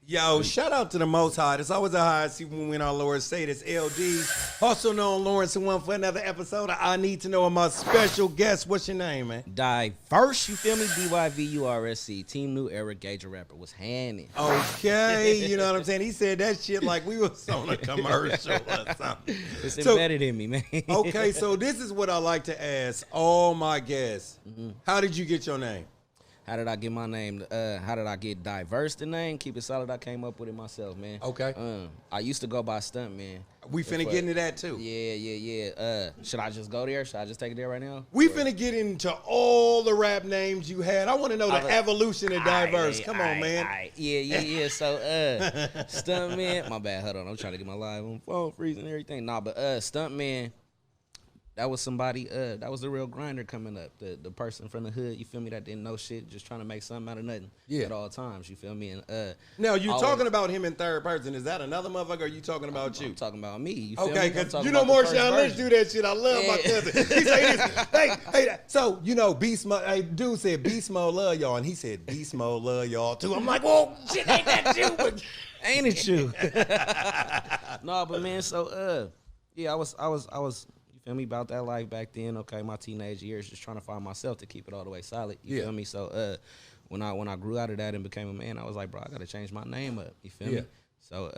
Yo, shout out to the Most High. It's always a high see when we in our Lord say this. L-Deez, also known Lawrence and one for another episode of I Need to Know of my special guest. What's your name, man? Dyvurse, you feel me? Dyvurse. Team New Era Gauger Rapper was handing. Okay, you know what I'm saying? He said that shit like we was on a commercial or something. It's embedded in me, man. Okay, so this is what I like to ask all my guests. How did you get your name? How did I get my name? How did I get Dyvurse the name? Keep it solid. I came up with it myself, man. Okay. I used to go by Stuntman. We finna get into that too. Yeah. Should I just go there? Should I just take it there right now? We finna get into all the rap names you had. I want to know the evolution of Dyvurse. Come on, man. Yeah. So, Stuntman. My bad. Hold on. I'm trying to get my live on phone freezing and everything. Nah, but Stuntman. That was somebody, that was the real grinder coming up. The person from the hood, you feel me, that didn't know shit, just trying to make something out of nothing at all times, you feel me? And now, you're talking about him in third person. Is that another motherfucker or are you talking about you? I'm talking about me, you feel me? Okay, because you know Marshawn Lynch do that shit. I love my cousin. He say this, hey, so, you know, Beast Mode, hey, dude said Beast Mode love y'all, and he said Beast Mode love y'all too. I'm like, well, shit, ain't that you? But ain't it you? No, but man, so, yeah, I was feel me, about that life back then. Okay, my teenage years, just trying to find myself to keep it all the way solid. You feel me? So when I grew out of that and became a man, I was like, bro, I gotta change my name up. You feel me? So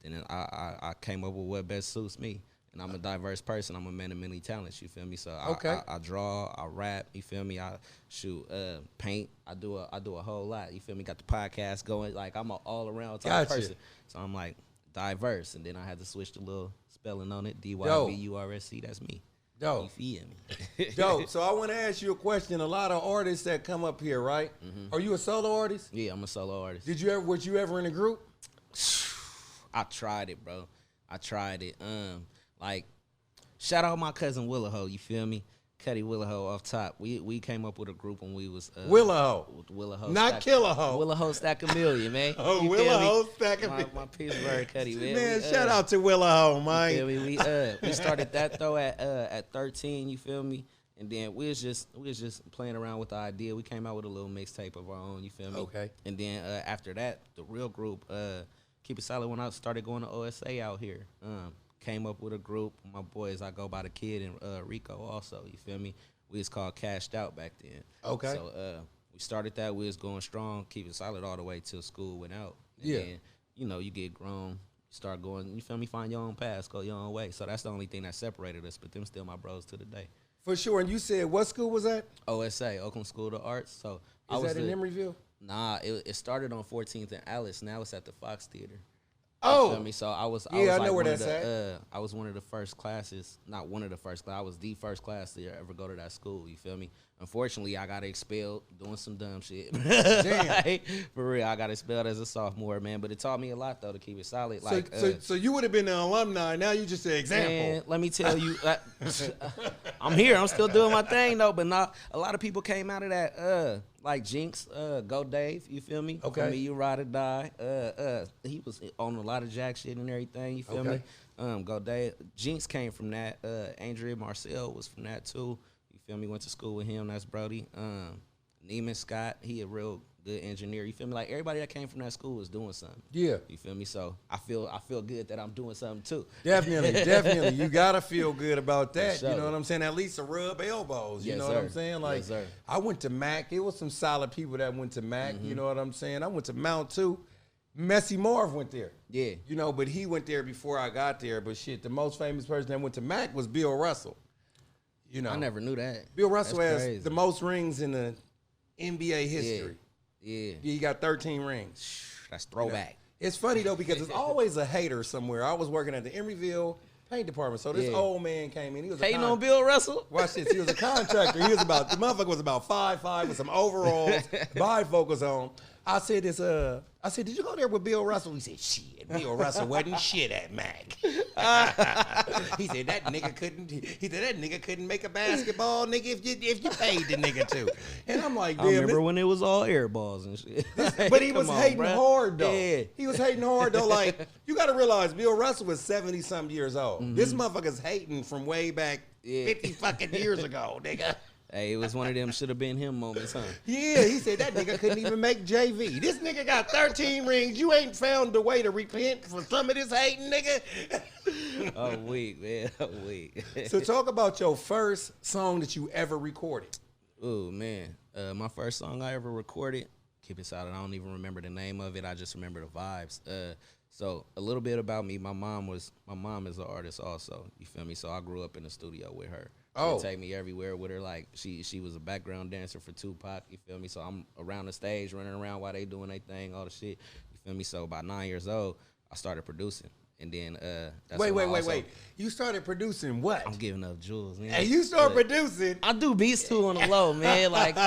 then I came up with what best suits me. And I'm a diverse person. I'm a man of many talents. You feel me? So I draw, I rap. You feel me? I shoot, paint. I do a whole lot. You feel me? Got the podcast going. Like I'm an all around type person. So I'm like Dyvurse, and then I had to switch the little spelling on it. Dyvurse. That's me. Dope. You feel me? Dope. So I want to ask you a question. A lot of artists that come up here, right? Are you a solo artist? Yeah, I'm a solo artist. Was you ever in a group? I tried it, bro. I tried it. Like, shout out my cousin Willaho, you feel me? Cuddy Willaho off top. We came up with a group when we was Willaho. Willaho. Not Killaho. Willaho Stack a Million, man. Oh, Willaho Stack a Million. My Pittsburgh Cuddy, man. Man, shout out to Willaho, man. You feel me? We started that though at 13, you feel me? And then we was just playing around with the idea. We came out with a little mixtape of our own, you feel me? Okay. And then after that, the real group, Keep It Solid, when I started going to OSA out here. Came up with a group. My boys, I go by the Kid and Rico also, you feel me? We was called Cashed Out back then. Okay. So we started that. We was going strong, Keep It Solid all the way till school went out. And then, you know, you get grown, you start going, you feel me, find your own path, go your own way. So that's the only thing that separated us, but them still my bros to the day. For sure. And you said what school was that? OSA, Oakland School of the Arts. So Is that in Emeryville? Nah, it started on 14th and Alice. Now it's at the Fox Theater. Oh, you feel me? So I was I like know where that's at. I was one of the first classes, not one of the first class. I was the first class to ever go to that school. You feel me? Unfortunately, I got expelled doing some dumb shit. Damn. Like, for real, I got expelled as a sophomore, man. But it taught me a lot though to keep it solid. Like, so you would have been an alumni. Now you just an example. Man, let me tell you, I'm here. I'm still doing my thing though. But not a lot of people came out of that. Like Jinx, Go Dave, you feel me? Okay. For me, you ride or die. He was on a lot of jack shit and everything, you feel me? Go Dave. Jinx came from that. Andrea Marcel was from that too. You feel me? Went to school with him, that's Brody. Neiman Scott, he a real good engineer. You feel me? Like everybody that came from that school was doing something. Yeah. You feel me? So I feel good that I'm doing something too. Definitely. You gotta feel good about that. Sure. You know what I'm saying? At least to rub elbows. You Yes, know sir. what I'm saying? Like, Yes, sir. I went to Mac. It was some solid people that went to Mac. You know what I'm saying? I went to Mount too. Messy Marv went there. Yeah. You know, but he went there before I got there. But shit, the most famous person that went to Mac was Bill Russell. You know, I never knew that. Bill Russell That's has crazy. the most rings in the NBA history. Yeah. He got 13 rings. That's throwback. It's funny though because there's always a hater somewhere. I was working at the Emeryville paint department, so this old man came in. He was Hating on Bill Russell? Watch this. He was a contractor. The motherfucker was about 5'5" with some overalls, bifocals on. I said, did you go there with Bill Russell? He said, shit, Bill Russell wasn't shit at Mac. He said that nigga couldn't make a basketball, nigga, if you paid the nigga to. And I'm like, damn. I remember when it was all air balls and shit. But he was hating hard though. Yeah. He was hating hard though. Like, you gotta realize Bill Russell was 70-something years old. This motherfucker's hating from way back 50 fucking years ago, nigga. Hey, it was one of them should have been him moments, huh? Yeah, he said that nigga couldn't even make JV. This nigga got 13 rings. You ain't found a way to repent for some of this hating, nigga. I'm weak, man. I'm weak. So talk about your first song that you ever recorded. Oh, man. My first song I ever recorded, keep it solid. I don't even remember the name of it. I just remember the vibes. So a little bit about me. My mom is an artist also. You feel me? So I grew up in the studio with her. She'd take me everywhere with her. Like she was a background dancer for Tupac. You feel me? So I'm around the stage, running around while they doing their thing, all the shit. You feel me? So about 9 years old, I started producing. And then wait. You started producing what? I'm giving up jewels, man. And you start producing. I do beats too on the low, man. Like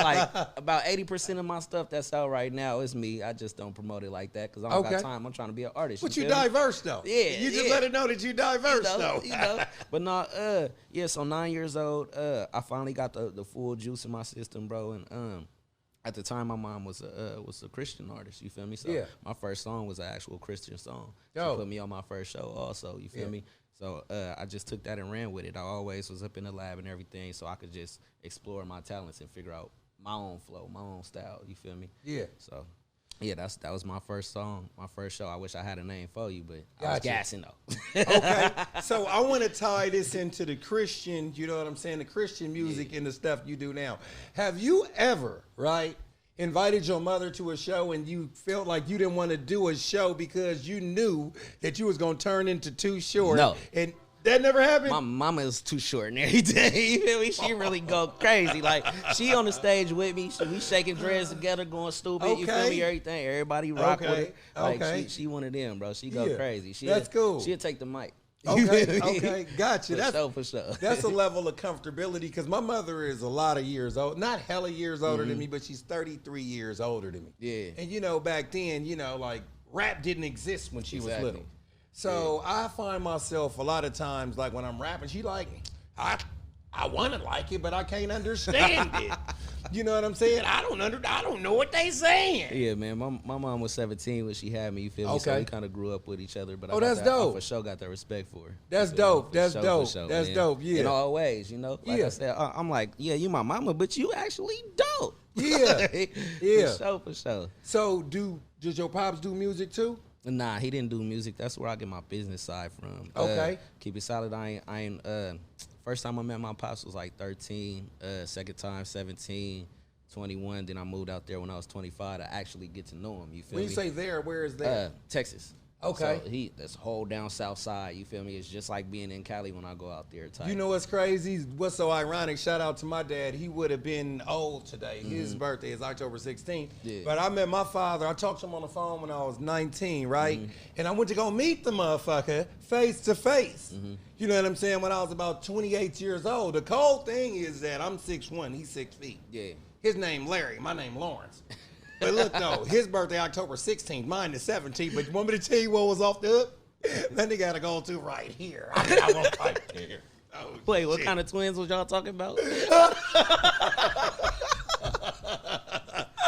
about 80% of my stuff that's out right now is me. I just don't promote it like that because I don't got time. I'm trying to be an artist. But you diverse though. Yeah. You just let it know that you diverse though. You know. But no, so 9 years old, I finally got the full juice in my system, bro. And at the time, my mom was a Christian artist. You feel me? So my first song was an actual Christian song. She put me on my first show also. You feel me? So I just took that and ran with it. I always was up in the lab and everything, so I could just explore my talents and figure out my own flow, my own style. You feel me? Yeah. So yeah, that was my first song, my first show. I wish I had a name for you, but I was gassing though. Okay, so I want to tie this into the Christian, you know what I'm saying, the Christian music and the stuff you do now. Have you ever, invited your mother to a show and you felt like you didn't want to do a show because you knew that you was going to turn into Too Short? No. And that never happened? My mama is too short and everything. You feel me? She really go crazy. Like, she on the stage with me. We shaking dreads together, going stupid. You feel me? Everything. Everybody rock with her. Like, she one of them, bro. She go crazy. That's cool. She'll take the mic. Okay, gotcha. For sure. That's a level of comfortability because my mother is a lot of years old, not hella years older than me, but she's 33 years older than me. Yeah. And back then, like rap didn't exist when she was little. So I find myself a lot of times, like when I'm rapping, she like, I want to like it, but I can't understand it. You know what I'm saying? I don't know what they saying. Yeah, man. My mom was 17 when she had me. You feel me? So we kind of grew up with each other. But that's dope. I for sure got that respect for her. That's dope. That's dope. That's dope. Yeah. In all ways, Like I said, I'm like, yeah, you my mama, but you actually dope. Yeah. Yeah. For sure. So did your pops do music too? Nah, he didn't do music. That's where I get my business side from. Okay. Keep it solid. I ain't first time I met my pops was like 13. Second time, 17, 21. Then I moved out there when I was 25 to actually get to know him. You feel me? When you say there, where is that? Texas. Okay. So that's whole down south side. You feel me? It's just like being in Cali when I go out there. You know what's crazy? What's so ironic? Shout out to my dad. He would have been old today. His birthday is October 16th. Yeah. But I met my father. I talked to him on the phone when I was 19, right? And I went to go meet the motherfucker face to face. You know what I'm saying? When I was about 28 years old. The cold thing is that I'm 6'1", he's 6 feet. Yeah. His name Larry, my name Lawrence. But look though, his birthday October 16th, mine is 17th. But you want me to tell you what was off the hook? Then they gotta go to right here. I won't right there. Oh, wait, what kind of twins was y'all talking about?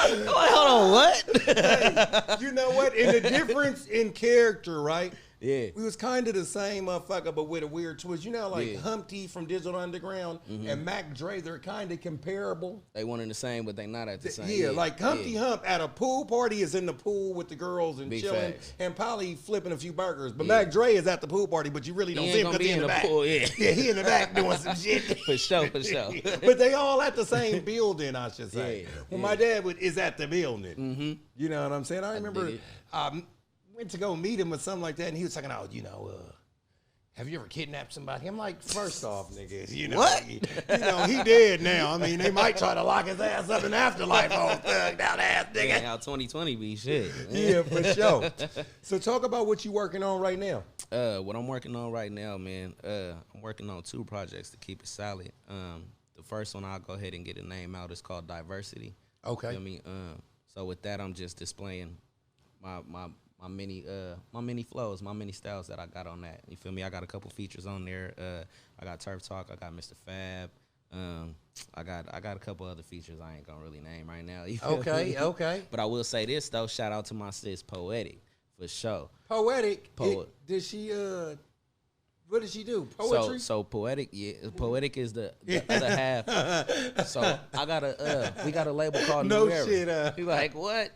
Hold on, what? Hey, you know what? In the difference in character, right? Yeah. We was kind of the same motherfucker, but with a weird twist. You know, like Humpty from Digital Underground and Mac Dre, they're kind of comparable. They one and the same, but they not at the same. Yeah, like Humpty Hump at a pool party is in the pool with the girls and Big chilling, facts. and probably flipping a few burgers. But Mac Dre is at the pool party, but you really don't see him because he's in the back. Pool, yeah, he in the back doing some shit. For sure. But they all at the same building, I should say. Well, my dad is at the building. You know what I'm saying? I remember went to go meet him or something like that, and he was talking about, have you ever kidnapped somebody? I'm like, first off, nigga, what? He dead now. I mean, they might try to lock his ass up in afterlife, old thugged out ass nigga. Yeah, how 2020 be shit. Yeah, for sure. So talk about what you working on right now. What I'm working on right now, man, I'm working on 2 projects to keep it solid. The first one, I'll go ahead and get a name out. It's called Diversity. Okay. You feel me? So with that, I'm just displaying my many flows, my many styles that I got on that. You feel me? I got a couple features on there. I got Turf Talk. I got Mr. Fab. I got a couple other features I ain't gonna really name right now. You feel me? Okay. But I will say this though. Shout out to my sis Poetic for sure. Poetic. Did she What did she do? Poetry? So poetic, yeah. Poetic is the other half. So we got a label called New Era. Shit. You like what?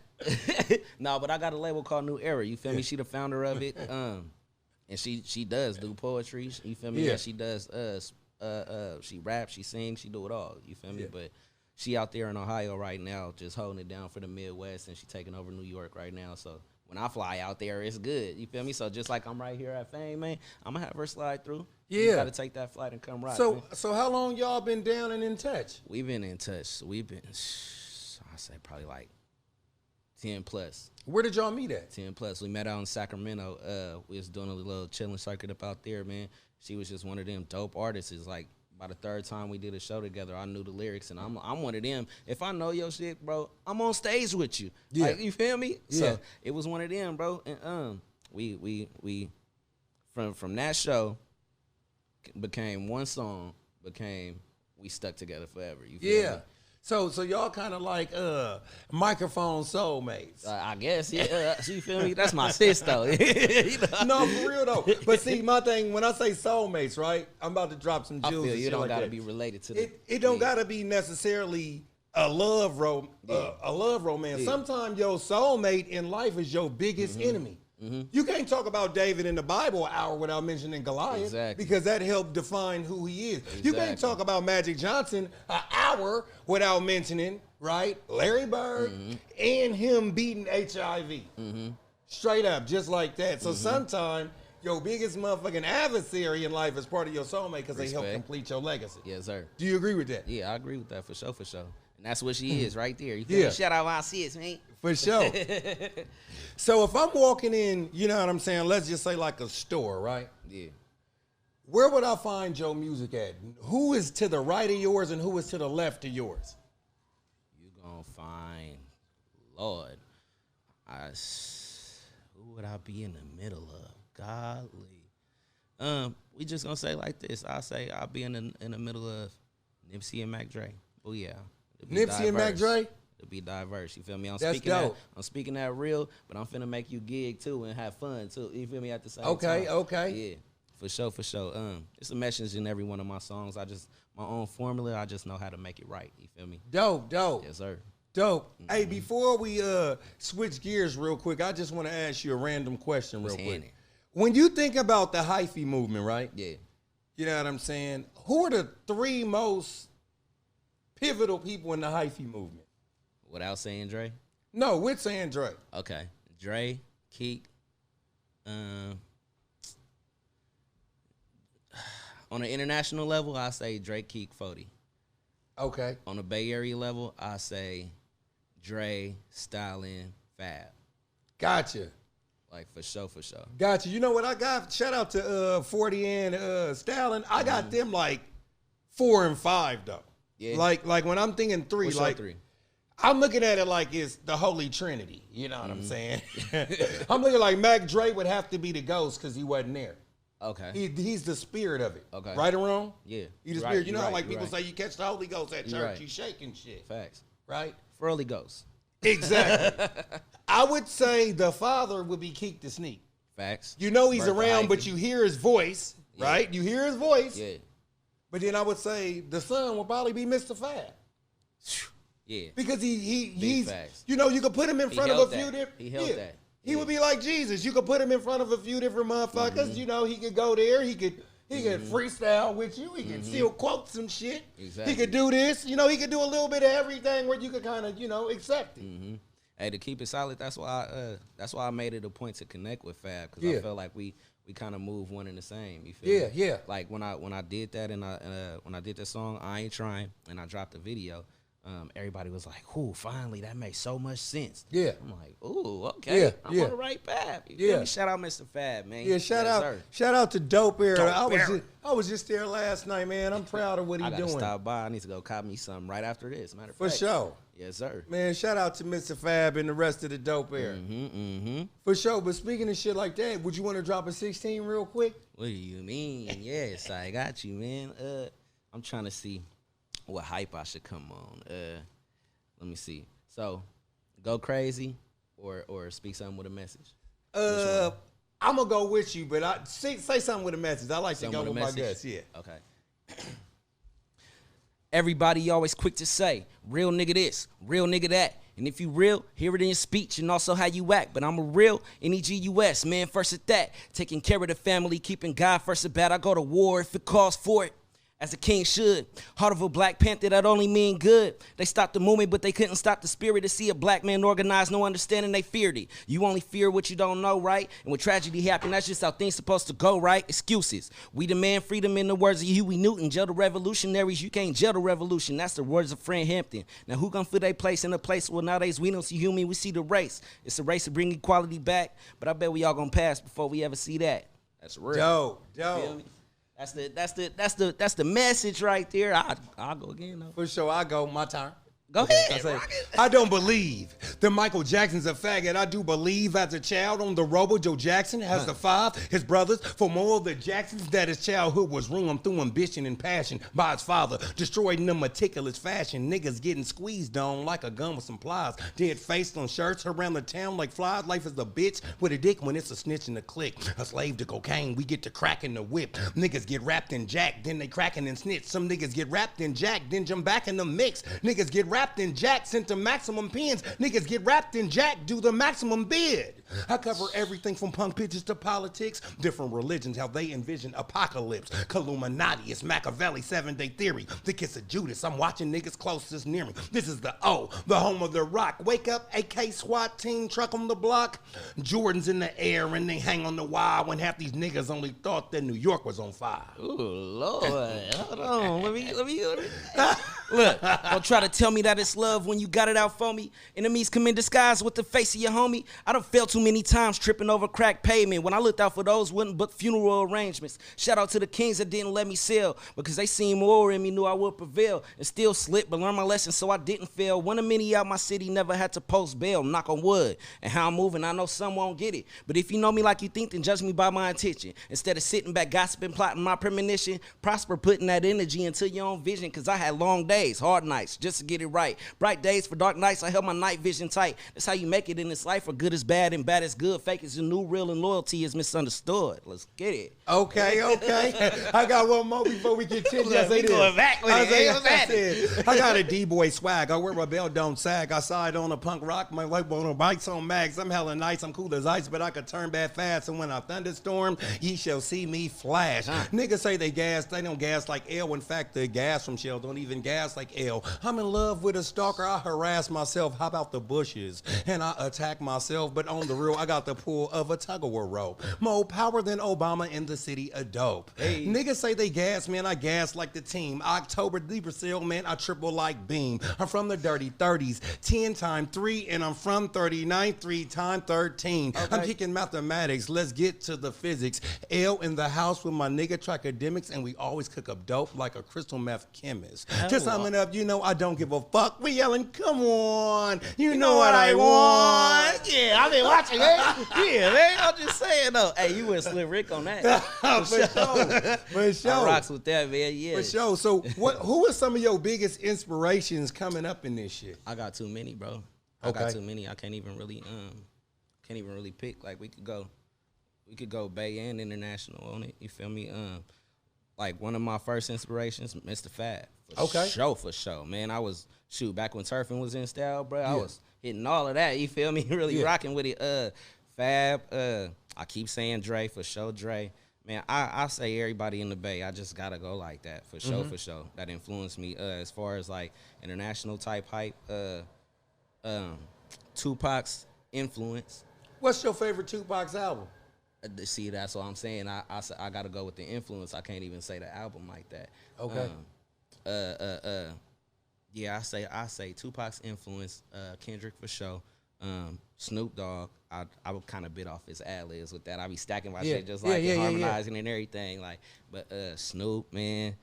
No, but I got a label called New Era. You feel me? She the founder of it. And she does do poetry. You feel me? Yeah. She does. She raps. She sings. She do it all. You feel me? But she out there in Ohio right now, just holding it down for the Midwest, and she taking over New York right now. So when I fly out there, it's good. You feel me? So just like I'm right here at Fame, man, I'm gonna have her slide through. Yeah. You gotta take that flight and come right. So how long y'all been down and in touch? We've been in touch. We've been, I say probably like 10 plus. Where did y'all meet at? 10 plus. We met out in Sacramento. We was doing a little chilling circuit up out there, man. She was just one of them dope artists. It's like by the third time we did a show together, I knew the lyrics, and I'm one of them. If I know your shit, bro, I'm on stage with you. Yeah. Like, you feel me? Yeah. So it was one of them, bro. And we from that show became one song, we stuck together forever. You feel me? So y'all kind of like microphone soulmates. I guess, yeah. You feel me? That's my sis, though. You know? No, for real, though. But see, my thing, when I say soulmates, right, I'm about to drop some jewels. I feel you don't got to be related to it. It don't got to be necessarily a love romance. Yeah. Sometimes your soulmate in life is your biggest enemy. Mm-hmm. You can't talk about David in the Bible an hour without mentioning Goliath, because that helped define who he is. Exactly. You can't talk about Magic Johnson an hour without mentioning, right, Larry Bird and him beating HIV. Straight up, just like that. So sometimes your biggest motherfucking adversary in life is part of your soulmate because they help complete your legacy. Yes, sir. Do you agree with that? Yeah, I agree with that for sure. And that's what she is right there. You feel me? Shout out my sis, man. For sure. So if I'm walking in, you know what I'm saying, let's just say like a store, right? Yeah. Where would I find your music at? Who is to the right of yours and who is to the left of yours? You gonna find, Lord, who would I be in the middle of? Godly. We just gonna say like this. I'll be in the middle of Nipsey and Mac Dre. Oh yeah. Nipsey and Mac Dre? It'll be diverse. You feel me? That's dope. I'm speaking that real, but I'm finna make you gig too and have fun too. You feel me? At the same time. Okay. Yeah. For sure. It's a message in every one of my songs. My own formula. I just know how to make it right. You feel me? Dope. Yes, sir. Dope. Hey, before we switch gears real quick, I just want to ask you a random question real quick. When you think about the hyphy movement, right? Yeah. You know what I'm saying? Who are the three most pivotal people in the hyphy movement? Without saying Dre? No, with saying Dre. Okay. Dre, Keek. On an international level, I say Drake, Keek, 40. Okay. On the Bay Area level, I say Dre, Stylin, Fab. Gotcha. Like, for sure. Gotcha. You know what I got? Shout out to 40 and Stylin. I got them like 4 and 5 though. Yeah. Like when I'm thinking 3, like 3. I'm looking at it like it's the Holy Trinity. You know what I'm saying? I'm looking like Mac Dre would have to be the ghost because he wasn't there. Okay. He's the spirit of it. Okay. Right or wrong? Yeah. He's the spirit. You know how like people say you catch the Holy Ghost at church, you shaking shit. Facts. Right? Early Ghost. Exactly. I would say the father would be Keek the Sneak. Facts. You know he's around, but you hear his voice, right? You hear his voice. Yeah. But then I would say the son will probably be Mr. Fab. Yeah. Because he's, facts. You know, you could put him in front of a few different. He held that. He would be like Jesus. You could put him in front of a few different motherfuckers. You know, he could go there. He could freestyle with you. He could still quote some shit. Exactly. He could do this. You know, he could do a little bit of everything where you could kind of, accept it. Hey, to keep it solid, that's why I made it a point to connect with Fab, because I felt like we kind of move one and the same. You feel me? Yeah. Like when I did that and when I did that song, I Ain't Trying, and I dropped the video. Everybody was like, "Ooh, finally, that makes so much sense." Yeah. I'm like, "Ooh, okay, I'm on the right path." You feel me? Shout out Mr. Fab, man. Yeah, shout out to Dope Era. I was just there last night, man. I'm proud of what he's doing. I gotta stop by. I need to go cop me something right after this. Matter of fact. For sure. Yes, sir. Man, shout out to Mr. Fab and the rest of the Dope Era. For sure. But speaking of shit like that, would you want to drop a 16 real quick? What do you mean? Yes, I got you, man. I'm trying to see what hype I should come on. Let me see. So, go crazy or speak something with a message. I'm gonna go with you, but say something with a message. I like to go with my guess. Yeah. Okay. Everybody always quick to say, real nigga this, real nigga that. And if you real, hear it in your speech and also how you act. But I'm a real N-E-G-U-S, man first at that. Taking care of the family, keeping God first at bat. I go to war if it calls for it. As a king should. Heart of a Black Panther, that only mean good. They stopped the movement, but they couldn't stop the spirit to see a black man organized, no understanding, they feared it. You only fear what you don't know, right? And when tragedy happen, that's just how things supposed to go, right? Excuses. We demand freedom in the words of Huey Newton. Jail the revolutionaries, you can't jail the revolution. That's the words of Fred Hampton. Now who gonna fill their place in a place where nowadays we don't see human, we see the race. It's a race to bring equality back, but I bet we all gonna pass before we ever see that. That's real. Dope. That's the message right there. I'll go again though. For sure, I go. My turn. Go ahead. I don't believe that Michael Jackson's a faggot. I do believe as a child on the robo, Joe Jackson has the five, his brothers, for more of the Jacksons, that his childhood was ruined through ambition and passion by his father, destroyed in a meticulous fashion. Niggas getting squeezed on like a gun with some plies. Dead faced on shirts around the town like flies. Life is a bitch with a dick when it's a snitch in the clique. A slave to cocaine, we get to cracking the whip. Niggas get wrapped in jack, then they cracking and snitch. Some niggas get wrapped in jack, then jump back in the mix. Niggas get wrapped in jack, sent to maximum pins. Niggas get wrapped in jack, do the maximum bid. I cover everything from punk pitches to politics, different religions, how they envision apocalypse. Illuminati, it's Machiavelli, 7-day theory. The kiss of Judas, I'm watching niggas closest near me. This is the home of the rock. Wake up, AK SWAT team, truck on the block. Jordan's in the air and they hang on the wire when half these niggas only thought that New York was on fire. Ooh, Lord. Hold on. Let me. Look, don't try to tell me that it's love when you got it out for me. Enemies come in disguise with the face of your homie. I done fell too many times tripping over crack pavement. When I looked out for those, wouldn't book funeral arrangements. Shout out to the kings that didn't let me sell, because they seen more in me, knew I would prevail. And still slipped, but learned my lesson so I didn't fail. One of many out my city never had to post bail, knock on wood. And how I'm moving, I know some won't get it. But if you know me like you think, then judge me by my intention. Instead of sitting back gossiping, plotting my premonition, prosper putting that energy into your own vision, because I had long days, hard nights, just to get it right. Bright days for dark nights, I held my night vision tight. That's how you make it in this life, for good is bad and bad is good. Fake is the new real and loyalty is misunderstood. Let's get it. Okay. I got one more before we continue. We going back with it. I got a D-boy swag. I wear my belt, don't sag. I side on a punk rock, my white on bikes on mags. I'm hella nice, I'm cool as ice, but I could turn bad fast. And when I thunderstorm, ye shall see me flash. Niggas say they gas, they don't gas like L. In fact, the gas from Shell don't even gas like L. I'm in love with a stalker, I harass myself. How about the bushes? And I attack myself, but on the real, I got the pull of a tug-of-war rope. More power than Obama in the city of dope. Hey. Niggas say they gas, man, I gas like the team. October Dyvurse, man, I triple like beam. I'm from the dirty 30s, 10 times 3, and I'm from 39, 3 times 13. Okay. I'm kicking mathematics, let's get to the physics. L in the house with my nigga Trichodemics, and we always cook up dope like a crystal meth chemist. Just summing up, you know I don't give a fuck. We yelling, come on, you know what I want. Yeah, I've been watching that. Yeah, man, I'm just saying though. Hey, you went Slim Rick on that. For sure. I rocks with that, man. Yeah. For sure. So who are some of your biggest inspirations coming up in this shit? I got too many, bro. I got too many. I can't even really pick. Like we could go Bay and international on it. You feel me? Like one of my first inspirations, Mr. Fab. For sure. Man, I was back when surfing was in style, bro. I was hitting all of that. You feel me? Really rocking with it. Fab. I keep saying Dre, for sure. Dre. Man, I say everybody in the Bay. I just gotta go like that for sure. For sure. That influenced me as far as like international type hype. Tupac's influence. What's your favorite Tupac's album? See, that's what I'm saying. I gotta go with the influence. I can't even say the album like that. Okay. Yeah, I say Tupac's influence. Kendrick for sure. Snoop Dogg. I would kind of bit off his ad-libs with that. I be stacking my shit just like harmonizing and everything. Like, but Snoop, man.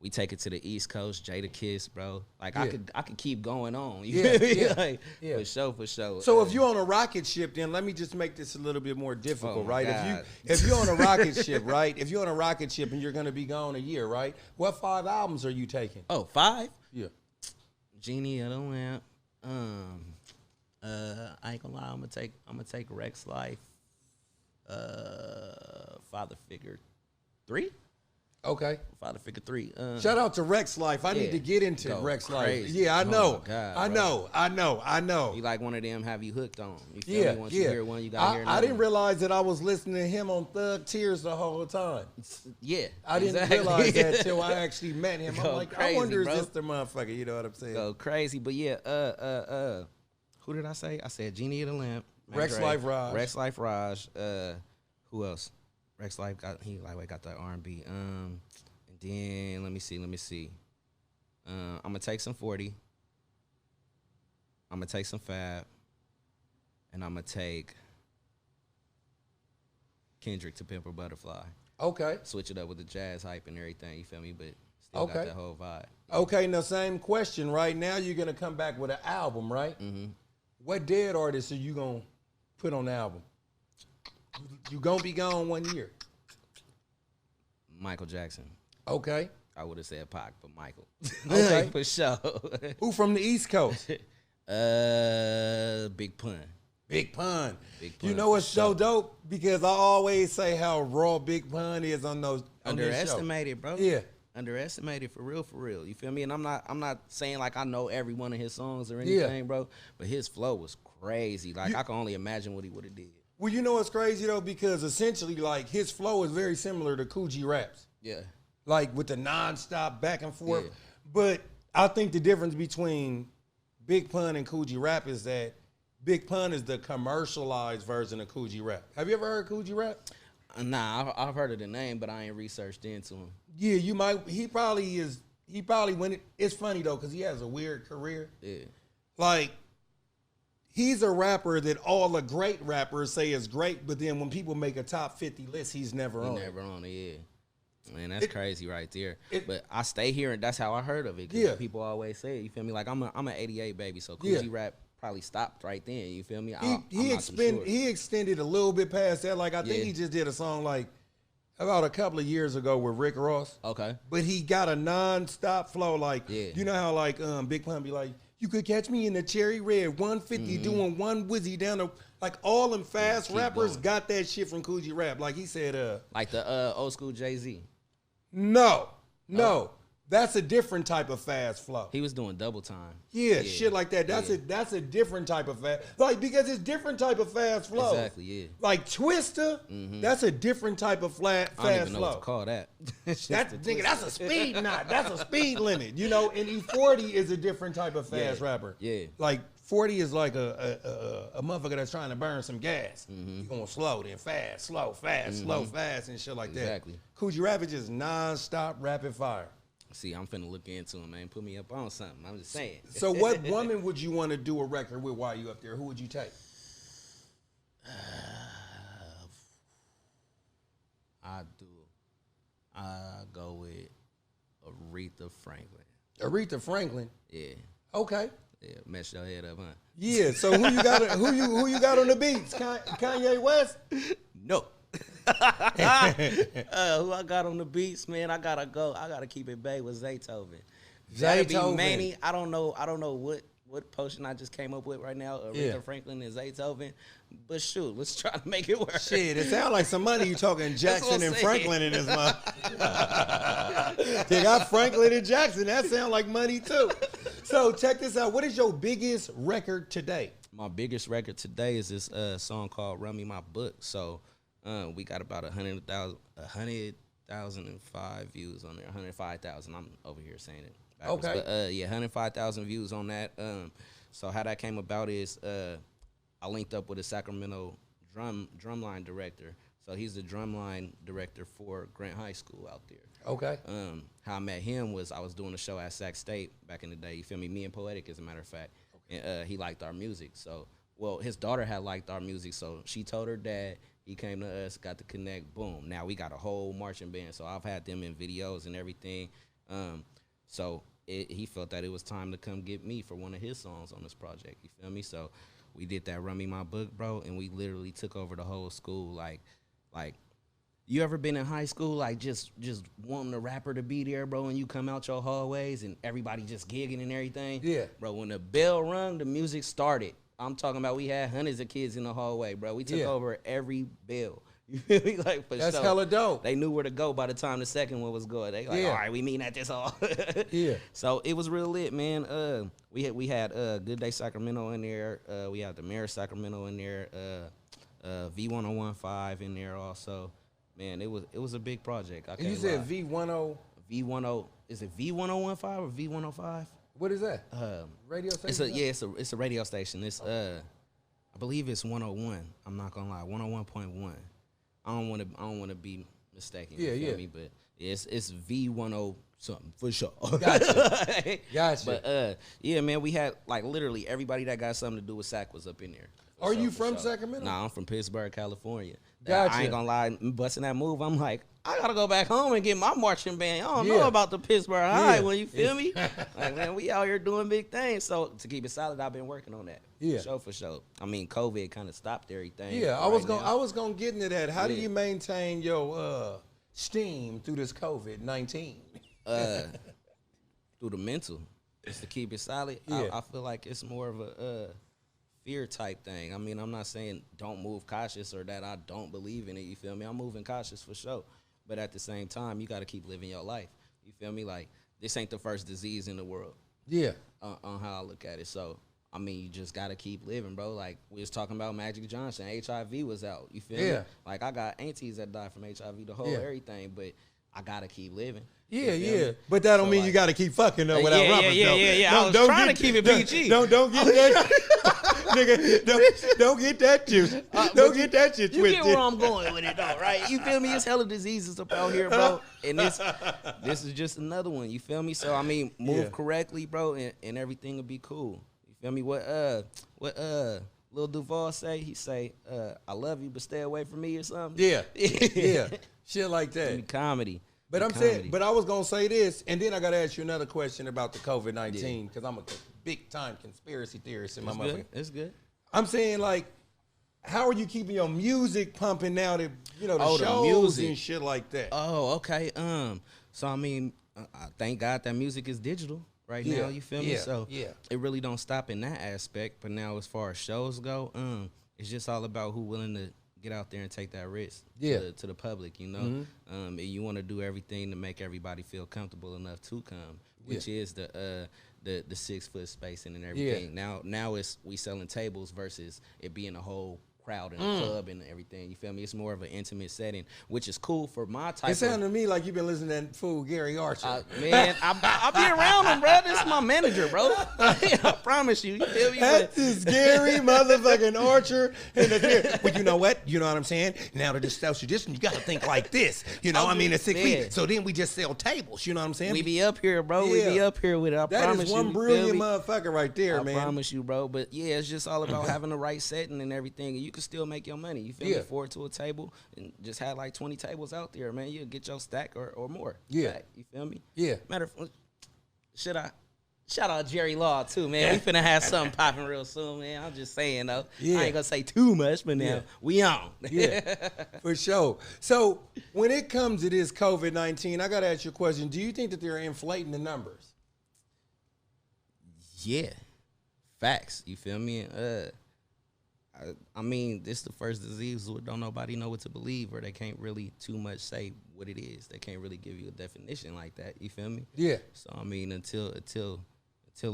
We take it to the East Coast, Jadakiss, bro. Like I could keep going on. Like, for sure. So if you're on a rocket ship, then let me just make this a little bit more difficult, right? If you're on a rocket ship, right? If you're on a rocket ship and you're gonna be gone a year, right? What 5 albums are you taking? Oh, 5? Yeah. Genie of the Lamp. I ain't gonna lie. I'm gonna take Rex Life. Father Figure 3. Okay. Father Figure 3. Shout out to Rex Life. I need to get into Rex Life. Yeah, I know. I know. He like one of them have you hooked on. You feel Yeah, me? Once you hear one, you gotta hear another. I didn't realize that I was listening to him on Thug Tears the whole time. Yeah. I didn't realize that till I actually met him. I'm like, crazy, I wonder bro. is this the motherfucker? You know what I'm saying? Go crazy. But yeah, who did I say? I said Genie of the Lamp. Rex Life Raj. Rex Life Raj. Who else? Rex Life got that R&B. And then let me see. I'm gonna take some 40. I'm gonna take some Fab. And I'm gonna take Kendrick to Pimp a Butterfly. Okay. Switch it up with the jazz hype and everything, you feel me? But still got that whole vibe. Okay, now same question. Right now you're gonna come back with an album, right? Mm-hmm. What dead artists are you gonna put on the album? You gonna be gone 1 year. Michael Jackson. Okay. I would have said Pac, but Michael. Okay. For sure. Who from the East Coast? Big Pun. Big Pun. Big Pun. You know what's so dope? Because I always say how raw Big Pun is on those underestimated, bro. Yeah. Underestimated for real. You feel me? And I'm not saying like I know every one of his songs or anything, bro. But his flow was crazy. Like I can only imagine what he would have did. Well, you know what's crazy though? Because essentially, like his flow is very similar to Coogee Rap's. Yeah. Like with the nonstop back and forth. Yeah. But I think the difference between Big Pun and Coogee Rap is that Big Pun is the commercialized version of Coogee Rap. Have you ever heard Coogee Rap? Nah, I've heard of the name, but I ain't researched into him. Yeah, you might. He probably went. It's funny though because he has a weird career. Yeah. Like he's a rapper that all the great rappers say is great, but then when people make a top 50 list, he's never on. Never on it. Yeah. Man, that's crazy right there. But I stay here, and that's how I heard of it. Yeah. People always say it. You feel me? Like I'm an '88 baby, so Coogee Rap probably stopped right then. You feel me? He extended a little bit past that. Like I think he just did a song like about a couple of years ago with Rick Ross. Okay. But he got a non-stop flow. Like you know how like Big Pun be like, you could catch me in the cherry red 150 doing one wizzy down the like all them fast rappers got that shit from Coogee Rap. Like he said like the old school Jay-Z. No. That's a different type of fast flow. He was doing double time. Yeah, shit like that. That's a different type of fast. Like because it's different type of fast flow. Exactly, yeah. Like Twister, that's a different type of fast flow. I don't even know what to call that. That's a speed knot. That's a speed limit. You know, and E40 is a different type of fast rapper. Yeah. Like 40 is like a motherfucker that's trying to burn some gas. You going slow, then fast, slow, fast, slow, fast, and shit like that. Exactly. Coogee Rap is just non-stop rapid fire. See, I'm finna look into him, man. Put me up on something. I'm just saying. So what woman would you want to do a record with while you up there? Who would you take? I go with Aretha Franklin. Aretha Franklin? Yeah. Okay. Yeah, mess your head up, huh? Yeah. So who you got on the beats? Kanye West? No. Who I got on the beats, man? I gotta keep it bae with Zaytoven. That'd be Manny. I don't know what potion I just came up with right now. Aretha Franklin and Zaytoven. But shoot, let's try to make it work. Shit, it sounds like some money you talking Jackson and Franklin in this month. They got Franklin and Jackson. That sounds like money too. So check this out. What is your biggest record today? My biggest record today is this song called Run Me My Book. So we got about 100,005 views on there. 105,000. I'm over here saying it backwards. Okay. But 105,000 views on that. So how that came about is I linked up with a Sacramento drumline director. So he's the drumline director for Grant High School out there. Okay. How I met him was I was doing a show at Sac State back in the day. You feel me? Me and Poetic, as a matter of fact. Okay. And he liked our music. So, well, his daughter had liked our music. So she told her dad. He came to us, got to connect. Boom. Now we got a whole marching band. So I've had them in videos and everything. So he felt that it was time to come get me for one of his songs on this project. You feel me? So we did that Run Me My Book, bro, and we literally took over the whole school. Like, you ever been in high school, like, just wanting the rapper to be there, bro, and you come out your hallways and everybody just gigging and everything? Yeah. Bro, when the bell rung, the music started. I'm talking about we had hundreds of kids in the hallway, bro. We took over every bell. You feel me? Like, for That's sure. hella dope. They knew where to go by the time the second one was going. They like, all right, we meeting at this hall. Yeah. So it was real lit, man. We had Good Day Sacramento in there. We had the Mayor of Sacramento in there. V1015 in there also. Man, it was a big project. And you said V10. V10 is it V1015 or V105? What is that? Radio station? It's a radio station. It's I believe it's 101. I'm not gonna lie, 101.1. I don't want to be mistaken. Yeah, you feel yeah. me? But it's V10 something for sure. Gotcha. Gotcha. But yeah, man, we had like literally everybody that got something to do with Sac was up in there. Are you from Sacramento? Nah, I'm from Pittsburgh, California. Gotcha. I ain't gonna lie, busting that move, I'm like, I gotta go back home and get my marching band. I don't know about the Pittsburgh High when you feel me. Like, man, we out here doing big things. So to keep it solid, I've been working on that. Yeah. For sure. I mean, COVID kind of stopped everything. Yeah, I was gonna get into that. How do you maintain your steam through this COVID-19? Through the mental, just to keep it solid. Yeah. I feel like it's more of a fear type thing. I mean, I'm not saying don't move cautious or that I don't believe in it. You feel me? I'm moving cautious for sure. But at the same time, you got to keep living your life. You feel me? Like, this ain't the first disease in the world. Yeah. On how I look at it. So, I mean, you just got to keep living, bro. Like, we was talking about Magic Johnson. HIV was out. You feel me? Like, I got aunties that died from HIV, the whole everything. But I got to keep living. Yeah, yeah. But that don't mean you got to keep fucking though without rubbers, though. Yeah. I was trying to keep it PG. Don't get that. Nigga, don't get that juice. Don't get that shit twisted. You get where I'm going with it, though, right? You feel me? It's hella diseases up out here, bro. And this is just another one. You feel me? So, I mean, move correctly, bro, and everything will be cool. You feel me? What Lil Dyvurse say? He say, I love you, but stay away from me or something? Yeah. Yeah. Shit like that. Comedy. But I'm saying, but I was gonna say this, and then I gotta ask you another question about the COVID-19 because I'm a big time conspiracy theorist in my motherfucker. It's good. I'm saying, like, how are you keeping your music pumping now? That the shows the music and shit like that. Oh, okay. So I mean, I thank God that music is digital right now. You feel me? So it really don't stop in that aspect. But now, as far as shows go, it's just all about who willing to get out there and take that risk to the public, you know. And you want to do everything to make everybody feel comfortable enough to come, which is the 6 foot spacing and everything. Now it's we selling tables versus it being a whole crowd in a club and everything. You feel me? It's more of an intimate setting, which is cool for my type. It sounded to me like you've been listening to that fool Gary Archer. Man, I be around him, bro. This is my manager, bro. I promise you. You feel me? That's this Gary motherfucking Archer. But you know what? You know what I'm saying? Now to this social distance, you got to think like this. You know, I mean, it's 6 feet. So then we just sell tables. You know what I'm saying? We be up here, bro. We be up here with it. I promise you. That is one brilliant motherfucker right there, man. I promise you, bro. But yeah, it's just all about having the right setting and everything. And you can still make your money. You feel me? Forward to a table and just had like 20 tables out there, man. You'll get your stack or more. Back, you feel me? Yeah. Matter of fact, shout out Jerry Law too, man. We finna have something popping real soon, man. I'm just saying though. I ain't gonna say too much, but now we on. For sure. So when it comes to this COVID-19, I gotta ask you a question. Do you think that they're inflating the numbers? Yeah. Facts. You feel me? I mean, this is the first disease where don't nobody know what to believe, or they can't really too much say what it is. They can't really give you a definition like that. You feel me? Yeah. So I mean, until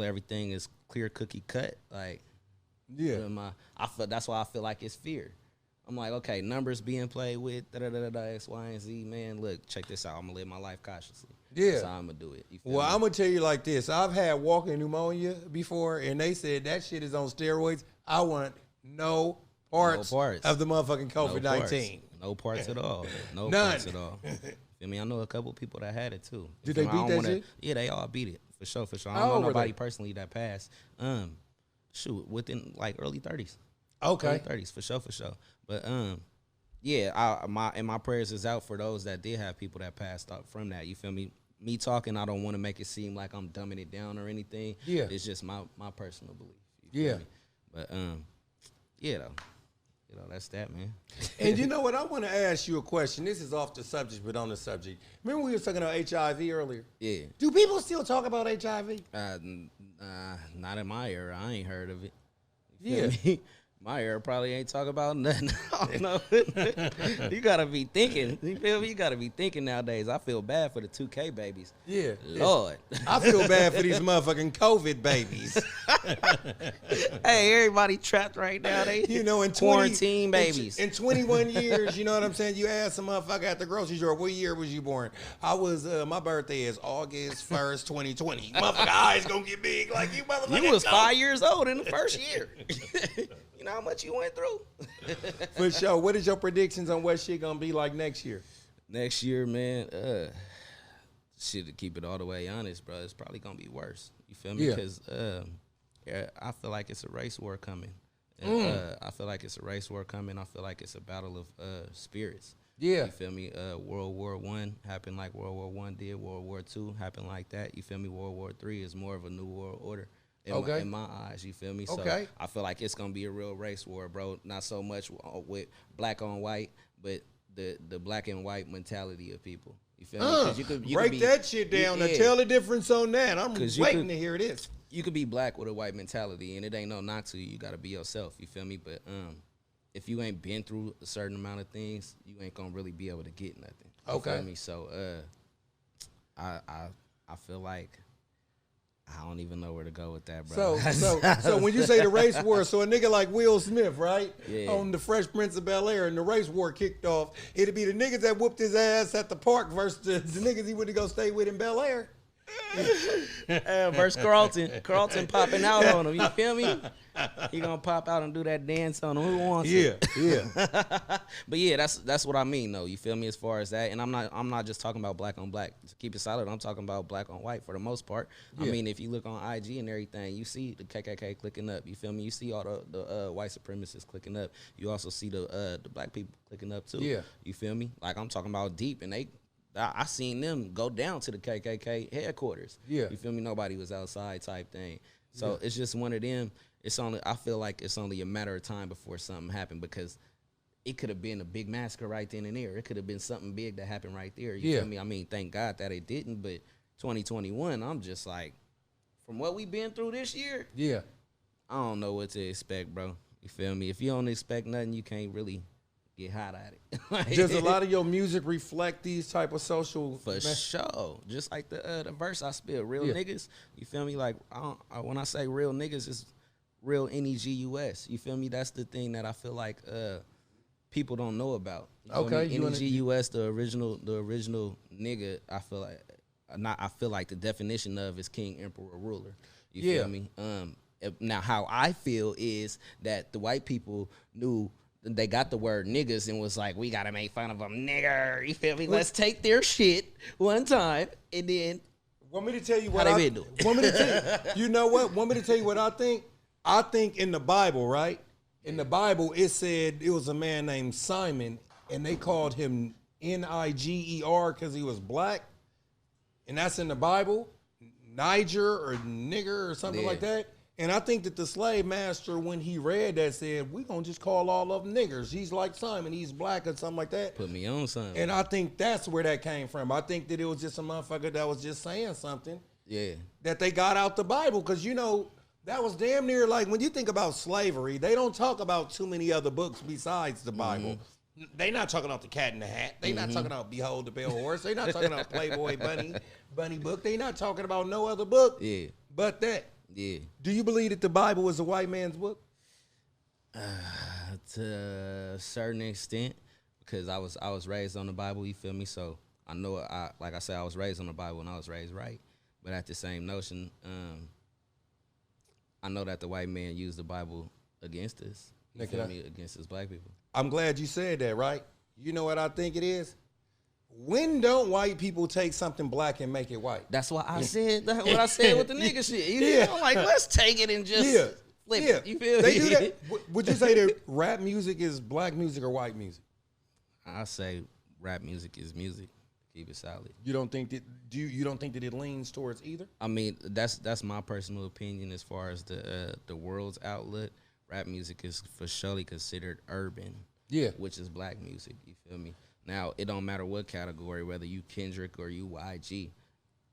everything is clear, cookie cut, like I feel that's why I feel like it's fear. I'm like, okay, numbers being played with, X, Y, and Z. Man, look, check this out. I'm gonna live my life cautiously. Yeah. That's how I'm gonna do it. Well, I'm gonna tell you like this. I've had walking pneumonia before, and they said that shit is on steroids. I want no parts of the motherfucking COVID-19. No parts at all. None. Parts at all. I mean, I know a couple people that had it too. Did they beat that shit? Yeah, they all beat it for sure. I don't know nobody personally that passed. Within like early 30s. Okay. Early 30s for sure. But my prayers is out for those that did have people that passed out from that. You feel me? Me talking, I don't want to make it seem like I'm dumbing it down or anything. Yeah. It's just my personal belief. You feel me? But that's that, man. And you know what? I want to ask you a question. This is off the subject, but on the subject. Remember we were talking about HIV earlier? Yeah. Do people still talk about HIV? Not in my era. I ain't heard of it. You feel me? My era probably ain't talking about nothing. I don't know. You gotta be thinking. You feel me? You gotta be thinking nowadays. I feel bad for the 2K babies. Yeah. Lord. I feel bad for these motherfucking COVID babies. Hey, everybody trapped right now. They You know, in quarantine babies. In 21 years, you know what I'm saying? You ask a motherfucker at the grocery store, what year was you born? I was, my birthday is August 1st, 2020. Motherfucker eyes gonna get big like you motherfucker. You was 5 years old in the first year. You know how much you went through? For sure. What is your predictions on what shit gonna be like next year? Next year, man, shit, to keep it all the way honest, bro, it's probably gonna be worse. You feel me? Yeah. Because I feel like it's a race war coming. I feel like it's a race war coming. I feel like it's a battle of spirits. Yeah. You feel me? World War I happened like World War I did. World War II happened like that. You feel me? World War III is more of a new world order. In my eyes, you feel me? So I feel like it's gonna be a real race war, bro. Not so much with black on white, but the black and white mentality of people. You feel me? 'Cause you break could be, that shit down and tell the difference on that. I'm waiting to hear this. You could be black with a white mentality, and it ain't no knock to you. You gotta be yourself. You feel me? But if you ain't been through a certain amount of things, you ain't gonna really be able to get nothing. You feel me? So I feel like I don't even know where to go with that, bro. So when you say the race war, so a nigga like Will Smith, right? Yeah. On the Fresh Prince of Bel-Air, and the race war kicked off, it'd be the niggas that whooped his ass at the park versus the niggas he would go stay with in Bel-Air. Versus Carlton popping out on him. You feel me? He gonna pop out and do that dance on him. Who wants it? Yeah. But yeah, that's what I mean though. You feel me? As far as that, and I'm not just talking about black on black. To keep it solid, I'm talking about black on white for the most part. Yeah. I mean, if you look on IG and everything, you see the KKK clicking up. You feel me? You see all the white supremacists clicking up. You also see the black people clicking up too. Yeah. You feel me? Like I'm talking about deep, and I seen them go down to the KKK headquarters. Yeah. You feel me? Nobody was outside type thing. So it's just one of them. I feel like it's only a matter of time before something happened, because it could have been a big massacre right then and there. It could have been something big that happened right there. You feel me? I mean, thank God that it didn't, but 2021, I'm just like, from what we've been through this year, I don't know what to expect, bro. You feel me? If you don't expect nothing, you can't really get hot at it. Does a lot of your music reflect these type of social? For sure. Just like the verse I spit, real niggas. You feel me? Like when I say real niggas, it's real NEGUS. You feel me? That's the thing that I feel like people don't know about. NEGUS, the original nigga. I feel like the definition of is king, emperor, ruler. You feel me? Now how I feel is that the white people knew. They got the word niggas and was like, we got to make fun of them, nigger. You feel me? Let's take their shit one time and then. Want me to tell you what how they been doing? Want me to tell you know what? Want me to tell you what I think? I think in the Bible, right? In the Bible, it said it was a man named Simon, and they called him Niger because he was black. And that's in the Bible. Niger or nigger or something like that. And I think that the slave master, when he read that, said, we going to just call all of them niggers. He's like Simon. He's black or something like that. Put me on something. And I think that's where that came from. I think that it was just a motherfucker that was just saying something. Yeah. That they got out the Bible. Because, you know, that was damn near like, when you think about slavery, they don't talk about too many other books besides the Bible. They not talking about the Cat in the Hat. They not talking about Behold the Pale Horse. They not talking about Playboy Bunny book. They not talking about no other book but that. Yeah. Do you believe that the Bible is a white man's book? To a certain extent, because I was raised on the Bible. You feel me? So I know like I said, I was raised on the Bible and I was raised right. But at the same notion, I know that the white man used the Bible against us. You feel me? Against us black people. I'm glad you said that, right? You know what I think it is? When don't white people take something black and make it white? That's why I said what I said with the nigga shit. You know, like, let's take it and just flip it. You feel they me? do that. Would you say that rap music is black music or white music? I say rap music is music. Keep it solid. You don't think that you don't think that it leans towards either? I mean, that's my personal opinion as far as the world's outlook. Rap music is for surely considered urban. Yeah. Which is black music. You feel me? Now, it don't matter what category, whether you Kendrick or you YG.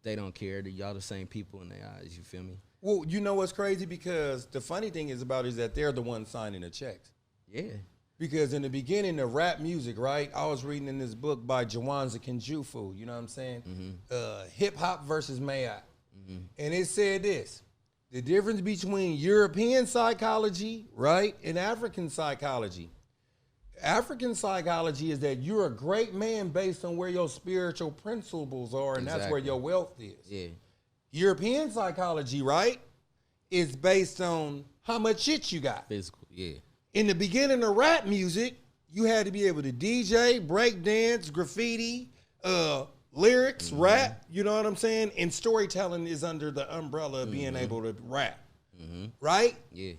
They don't care. Y'all the same people in their eyes, you feel me? Well, you know what's crazy? Because the funny thing is that they're the ones signing the checks. Yeah. Because in the beginning of rap music, right, I was reading in this book by Jawanza Kenjufu, you know what I'm saying? Hip Hop versus Mayat. And it said this, the difference between European psychology, right, and African psychology. African psychology is that you're a great man based on where your spiritual principles are, and that's where your wealth is. Yeah. European psychology, right, is based on how much shit you got. Physical, yeah. In the beginning of rap music, you had to be able to DJ, break dance, graffiti, lyrics, rap, you know what I'm saying? And storytelling is under the umbrella of being able to rap, right? Yeah.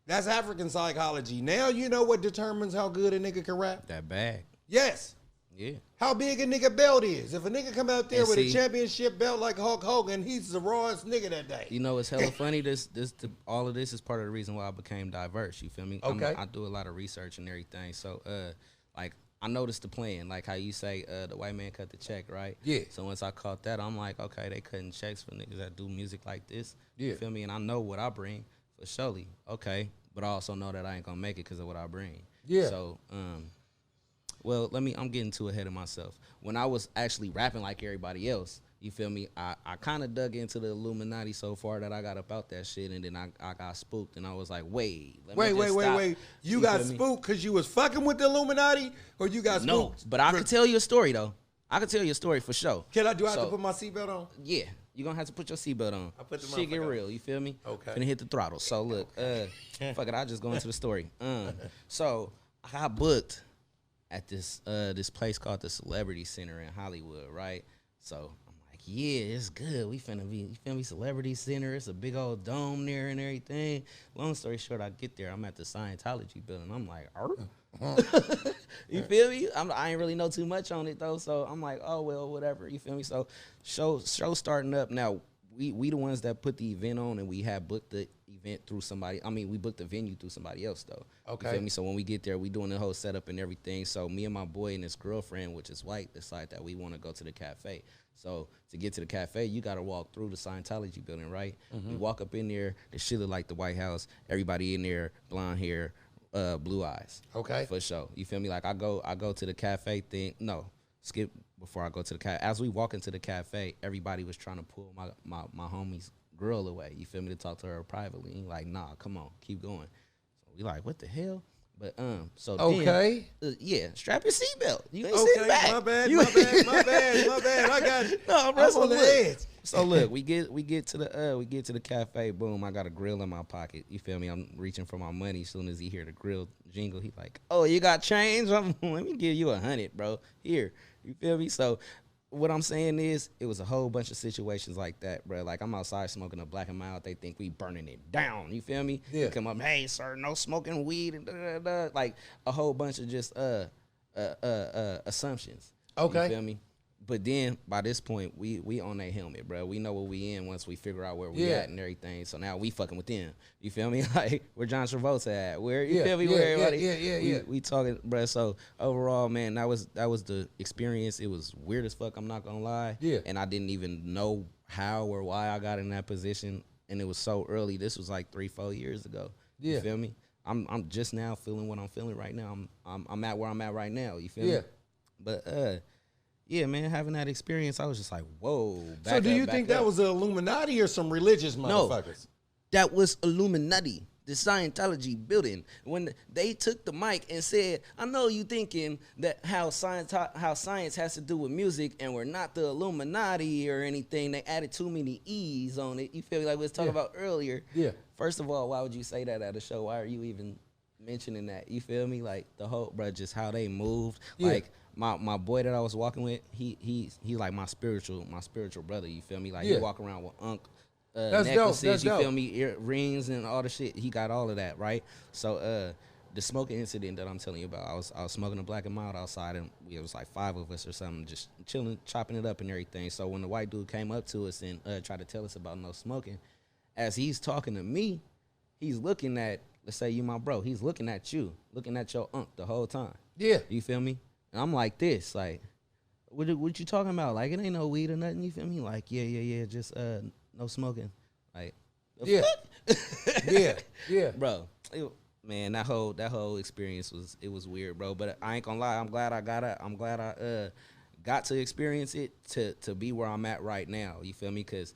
That's African psychology. Now you know what determines how good a nigga can rap? That bag. Yes. Yeah. How big a nigga belt is. If a nigga come out there And with see, a championship belt like Hulk Hogan, he's the rawest nigga that day. You know, it's hella funny. All of this is part of the reason why I became Dyvurse. You feel me? Okay. I do a lot of research and everything. So, like, I noticed the plan. Like how you say, the white man cut the check, right? Yeah. So once I caught that, I'm like, okay, they cutting checks for niggas that do music like this. Yeah. You feel me? And I know what I bring for surely. Okay. But I also know that I ain't gonna make it because of what I bring. Yeah. So, well, I'm getting too ahead of myself. When I was actually rapping like everybody else, you feel me? I kind of dug into the Illuminati so far that I got about that shit, and then I got spooked, and I was like, wait. You got spooked because you was fucking with the Illuminati, or you got spooked? No, but I could tell you a story, though. I could tell you a story for sure. Do I have to put my seatbelt on? Yeah. You're going to have to put your seatbelt on. I put the shit get motherfucker real, you feel me? Okay. Finna hit the throttle. So, look, fuck it, I'll just go into the story. So, I got booked at this place called the Celebrity Center in Hollywood, right? So, I'm like, yeah, it's good. We finna be, you feel me, Celebrity Center. It's a big old dome there and everything. Long story short, I get there. I'm at the Scientology building. I'm like, you feel me? I ain't really know too much on it though, so I'm like, oh well, whatever. You feel me? So show starting up now. We the ones that put the event on, and we have booked the event through somebody. I mean, we booked the venue through somebody else though. Okay. You feel me? So when we get there, we doing the whole setup and everything. So me and my boy and his girlfriend, which is white, decide that we want to go to the cafe. So to get to the cafe, you got to walk through the Scientology building, right? We walk up in there. The shit look like the White House. Everybody in there, blonde hair. Blue eyes. Okay. For sure. You feel me? Like I go to the cafe thing. No, skip before I go to the cafe. As we walk into the cafe, everybody was trying to pull my homie's girl away. You feel me? To talk to her privately. And like, nah, come on, keep going. So we like, what the hell? But so okay. Then, yeah, strap your seatbelt. You ain't sitting back. My bad. I got it. No, I'm on the edge. So look, we get to the cafe. Boom, I got a grill in my pocket. You feel me? I'm reaching for my money. As soon as he hear the grill jingle, he like, oh, you got change? Let me give you 100, bro. Here, you feel me? So what I'm saying is, it was a whole bunch of situations like that, bro. Like I'm outside smoking a black and mild. They think we burning it down. You feel me? Yeah. They come up, hey sir, no smoking weed, and like a whole bunch of just assumptions. Okay. You feel me? But then by this point, we on that helmet, bro. We know what we in once we figure out where we at and everything. So now we fucking with them. You feel me? Like where John Travolta at? Where you feel me? Where everybody? We talking, bro. So overall, man, that was the experience. It was weird as fuck. I'm not gonna lie. Yeah. And I didn't even know how or why I got in that position. And it was so early. This was like 3-4 years ago. Yeah. You feel me? I'm just now feeling what I'm feeling right now. I'm at where I'm at right now. You feel me? But yeah, man, having that experience, I was just like, whoa. So do you think that was the Illuminati or some religious motherfuckers? No, that was Illuminati, the Scientology building. When they took the mic and said, I know you thinking that how science has to do with music and we're not the Illuminati or anything. They added too many E's on it. You feel me? Like we was talking about earlier. Yeah. First of all, why would you say that at a show? Why are you even mentioning that? You feel me? Like the whole, bro, just how they moved. Yeah. Like, my boy that I was walking with, he's like my spiritual brother. You feel me? Like he walk around with necklaces. You feel me? Earrings and all the shit. He got all of that, right? So the smoking incident that I'm telling you about, I was smoking a black and mild outside, and it was like 5 of us or something, just chilling, chopping it up and everything. So when the white dude came up to us and tried to tell us about no smoking, as he's talking to me, he's looking at, let's say you my bro, he's looking at you, looking at your the whole time. Yeah, you feel me? And I'm like this, like, what you talking about? Like, it ain't no weed or nothing, you feel me? Like, yeah, just no smoking. Like, Yeah. Bro. Man, that whole experience was weird, bro. But I ain't gonna lie, I'm glad I got to experience it to be where I'm at right now. You feel me? Because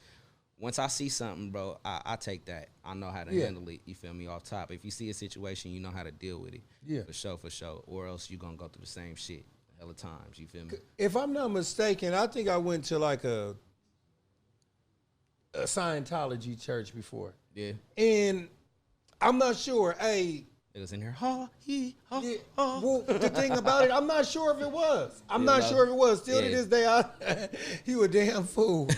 once I see something, bro, I take that. I know how to handle it. You feel me? Off top. If you see a situation, you know how to deal with it. Yeah. For sure. Or else you gonna go through the same shit hella times. You feel me? If I'm not mistaken, I think I went to like a Scientology church before. Yeah. And I'm not sure. It was in here. Well, the thing about it, I'm not sure if it was. Still to this day, you a damn fool.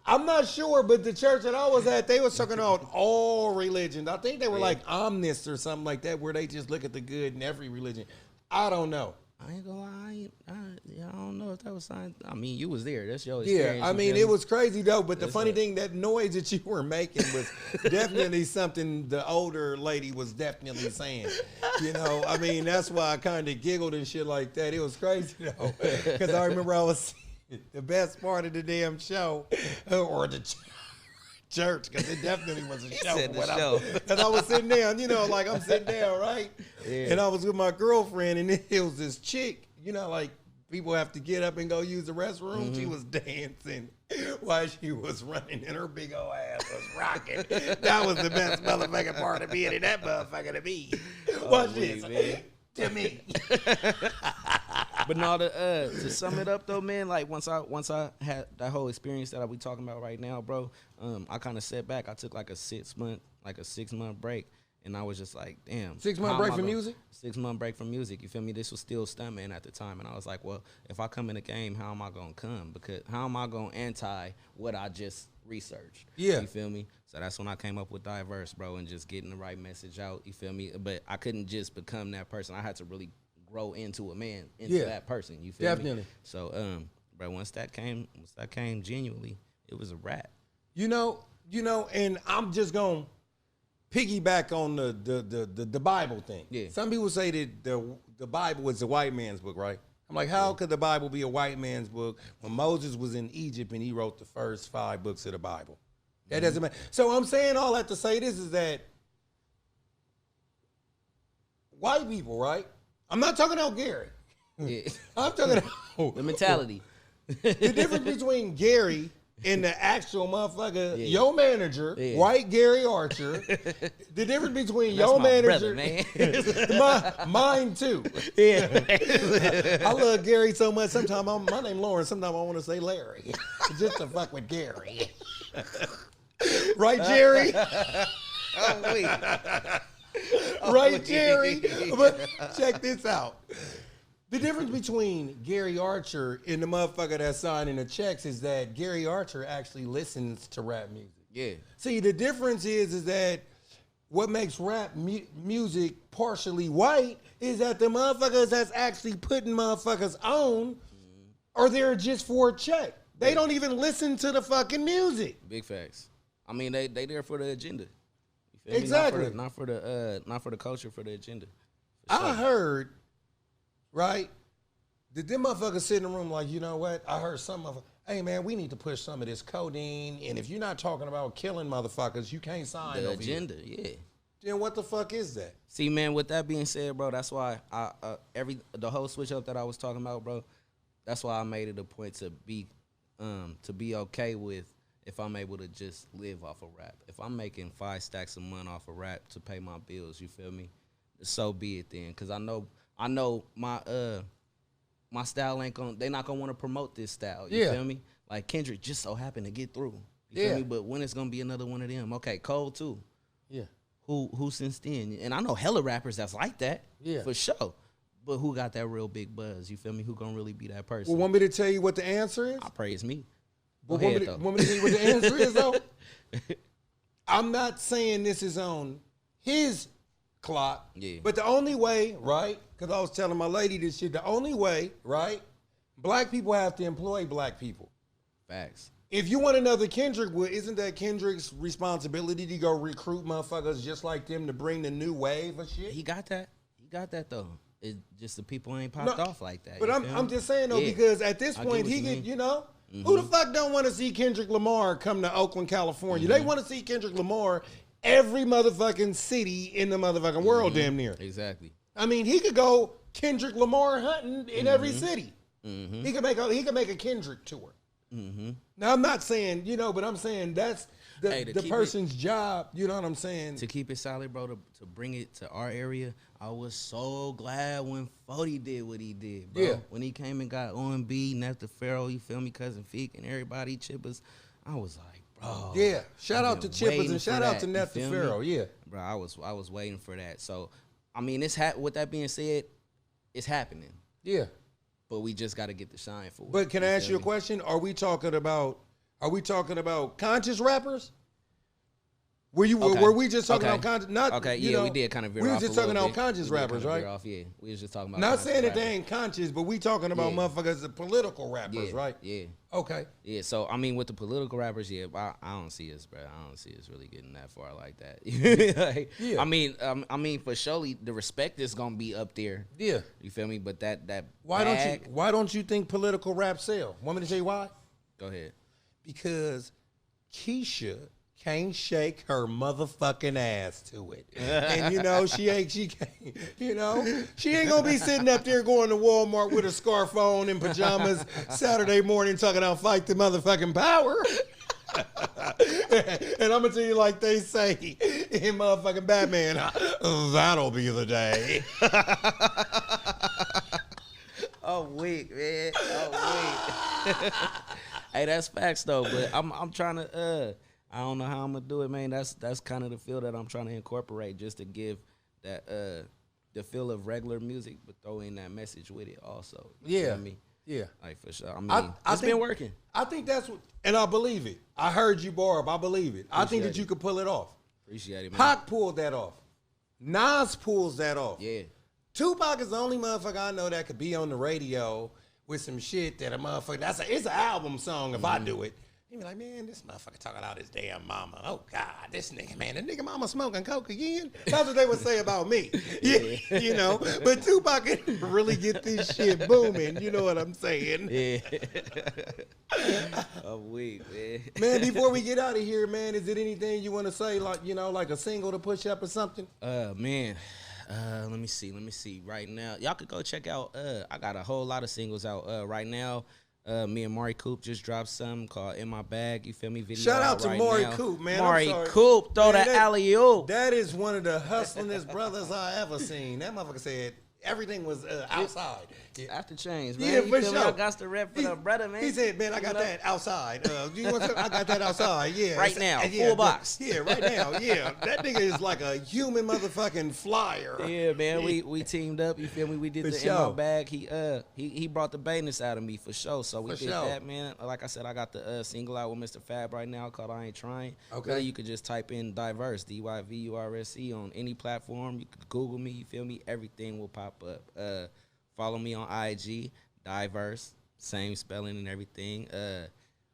I'm not sure, but the church that I was at, they was talking about all religions. I think they were like omnists or something like that, where they just look at the good in every religion. I don't know. I ain't gonna lie. I don't know if that was sign. I mean, you was there. That's your experience. Yeah, I mean, it was crazy, though. But the funny thing, that noise that you were making was definitely something the older lady was definitely saying. You know, I mean, that's why I kind of giggled and shit like that. It was crazy, though. Because I remember I was the best part of the damn show, or the church, because it definitely was a show. Because I was sitting down, you know, like I'm sitting down, right? Yeah. And I was with my girlfriend, and it was this chick, you know, like people have to get up and go use the restroom. Mm-hmm. She was dancing while she was running, and her big old ass was rocking. That was the best motherfucking part of being in that motherfucker to me. Watch this. Man. To me. But no, to sum it up though, man, like once I had that whole experience that we talking about right now, bro, I kind of sat back. I took like a 6 month break, and I was just like, damn. 6 month break from music? 6 month break from music. You feel me? This was still stuntman at the time, and I was like, well, if I come in the game, how am I gonna come? Because how am I gonna anti what I just researched? Yeah. You feel me? So that's when I came up with Dyvurse, bro, and just getting the right message out. You feel me? But I couldn't just become that person. I had to really grow into that person. You feel me? Definitely. So, bro, once that came genuinely, it was a wrap. You know, and I'm just gonna piggyback on the Bible thing. Yeah. Some people say that the Bible is the white man's book, right? I'm like, how could the Bible be a white man's book when Moses was in Egypt and he wrote the first 5 books of the Bible? That doesn't matter. So I'm saying all that to say this is that white people, right? I'm not talking about Gary. Yeah. I'm talking about the mentality. The difference between Gary and the actual motherfucker, your manager, white Gary Archer. The difference between your manager, brother, man. mine too. Yeah. I love Gary so much. Sometimes my name Lauren. Sometimes I want to say Larry, just to fuck with Gary. Right, Jerry? Oh, wait. Right, Jerry? But check this out. The difference between Gary Archer and the motherfucker that's signing the checks is that Gary Archer actually listens to rap music. Yeah. See, the difference is that what makes rap music partially white is that the motherfuckers that's actually putting motherfuckers on are there just for a check. They don't even listen to the fucking music. Big facts. I mean, they there for the agenda. You feel exactly. Me? Not for the culture, for the agenda. For sure. I heard, right? Did them motherfuckers sit in the room like, you know what? I heard some of, hey man, we need to push some of this codeine, and if you're not talking about killing motherfuckers, you can't sign the agenda. Yeah. Then what the fuck is that? See, man. With that being said, bro, that's why the whole switch up that I was talking about, bro. That's why I made it a point to be okay with if I'm able to just live off of rap. If I'm making 5 stacks a month off of rap to pay my bills, you feel me? So be it then. Cause I know my style ain't gonna, they not gonna want to promote this style. You feel me? Like Kendrick just so happened to get through. You feel me? But when it's gonna be another one of them? Okay, Cole too. Yeah. Who since then? And I know hella rappers that's like that. Yeah. For sure. But who got that real big buzz? You feel me? Who gonna really be that person? Well, want me to tell you what the answer is? I praise me. Want me to tell you what the answer is, though? I'm not saying this is on his clock, but the only way, right? Because I was telling my lady this shit. The only way, right? Black people have to employ black people. Facts. If you want another Kendrick, well, isn't that Kendrick's responsibility to go recruit motherfuckers just like them to bring the new wave of shit? He got that. He got that though. It's just the people ain't popped off like that. But I'm just saying though, because at this point he get, you know, Who the fuck don't want to see Kendrick Lamar come to Oakland, California? They want to see Kendrick Lamar every motherfucking city in the motherfucking world, damn near. Exactly. I mean, he could go Kendrick Lamar hunting in every city. He could make a Kendrick tour. Now, I'm not saying, but I'm saying that's the person's job. You know what I'm saying? To keep it solid, bro, to bring it to our area, I was so glad when 40 did what he did, bro. Yeah. When he came and got OMB, Nefta Pharaoh, you feel me, Cousin Feek, and everybody, Chippers, I was like, bro. Yeah. Shout out to Chippers and shout out to Nefta Pharaoh. Yeah. Bro, I was waiting for that. So, I mean, with that being said, it's happening. Yeah. But we just got to get the shine for it. But can I ask you a question? Are we talking about conscious rappers? Were we just talking about conscious? Not we did kind of veer off. We were just talking about conscious rappers, right? Yeah, we was just talking about. Not saying that they ain't conscious, but we talking about motherfuckers, the political rappers, right? Yeah. Okay. Yeah. So I mean, with the political rappers, I don't see us, bro. I don't see us really getting that far like that. I mean, for surely the respect is gonna be up there. Yeah. You feel me? But that why don't you think political rap sell? Want me to tell you why? Go ahead. Because Keisha can't shake her motherfucking ass to it. And she ain't gonna be sitting up there going to Walmart with a scarf on and pajamas Saturday morning talking about fight the motherfucking power. And I'm gonna tell you like they say in motherfucking Batman, that'll be the day. Oh weak, man. Oh weak. Hey, that's facts though, but I'm trying to I don't know how I'm gonna do it, man. That's kind of the feel that I'm trying to incorporate, just to give that the feel of regular music, but throw in that message with it also. You know what I mean? Yeah. Like for sure. I mean, it's been working. I think that's what, and I believe it. I heard you, Barb. I believe it. I think that you could pull it off. Appreciate it, man. Pac pulled that off. Nas pulls that off. Yeah. Tupac is the only motherfucker I know that could be on the radio with some shit that a motherfucker, it's an album song if I do it. He be like, man, this motherfucker talking about his damn mama. Oh, God, this nigga, man, the nigga mama smoking coke again? That's what they would say about me. Yeah. But Tupac can really get this shit booming. You know what I'm saying? Yeah. I'm weak, man. Man, before we get out of here, man, is it anything you want to say, like a single to push up or something? Man. Let me see. Right now, y'all could go check out. I got a whole lot of singles out right now. Me and Mari Coop just dropped something called "In My Bag." You feel me? Video Shout out to right Mari now. Coop, man. Mari Coop, throw the alley oop. That is one of the hustlingest brothers I ever seen. That motherfucker said everything was outside. After change, man. Yeah, for sure. I got the rep for the brother, man. He said, man, I got that outside. Do you want something? I got that outside. Yeah. Right now, full box. Yeah, right now. Yeah. That nigga is like a human motherfucking flyer. Yeah, man. We teamed up, you feel me? We did the In My Bag. He brought the bayness out of me for sure. So we did that, man. Like I said, I got the single out with Mr. Fab right now called I Ain't Trying. Okay. Really, you could just type in Dyvurse, Dyvurse on any platform. You could Google me, you feel me? Everything will pop up. Follow me on IG, Dyvurse, same spelling and everything.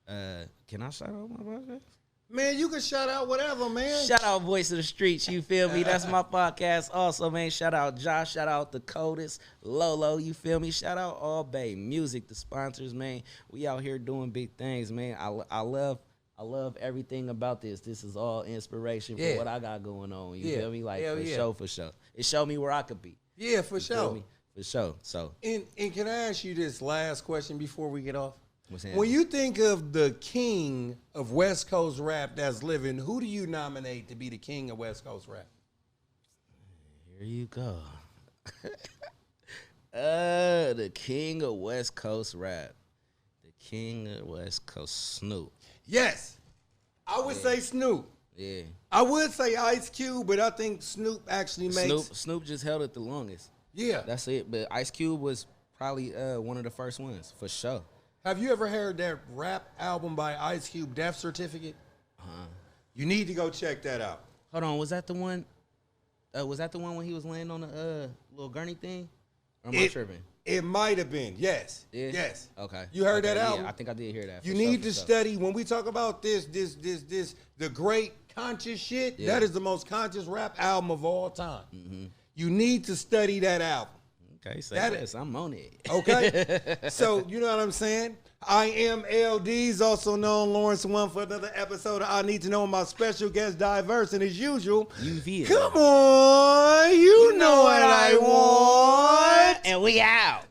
Can I shout out my podcast? Man, you can shout out whatever, man. Shout out Voice of the Streets, you feel me? That's my podcast also, man. Shout out Josh, shout out the Codis, Lolo, you feel me? Shout out All Bay Music, the sponsors, man. We out here doing big things, man. I love everything about this. This is all inspiration for what I got going on. You feel me? Like, for sure. It showed me where I could be. Yeah, for sure. For sure. So, and can I ask you this last question before we get off? What's happening? When you think of the king of West Coast rap that's living, who do you nominate to be the king of West Coast rap? Here you go. The king of West Coast rap. The king of West Coast, Snoop. Yes. I would say Snoop. Yeah. I would say Ice Cube, but I think Snoop actually makes... Snoop just held it the longest. Yeah. That's it. But Ice Cube was probably one of the first ones, for sure. Have you ever heard that rap album by Ice Cube, Death Certificate? You need to go check that out. Hold on. Was that the one? Was that the one when he was laying on the little gurney thing? Or am I tripping? It might have been. Yes. Yeah? Yes. Okay. You heard that album? Yeah, I think I did hear that. You need to study. When we talk about this, the great conscious shit, that is the most conscious rap album of all time. Mm-hmm. You need to study that album. Okay, say yes. I'm on it. Okay? So, you know what I'm saying? I am L-Deez, also known Lawrence One, for another episode of I Need to Know with my special guest, Dyvurse. And as usual, come on, you know what I want. And we out.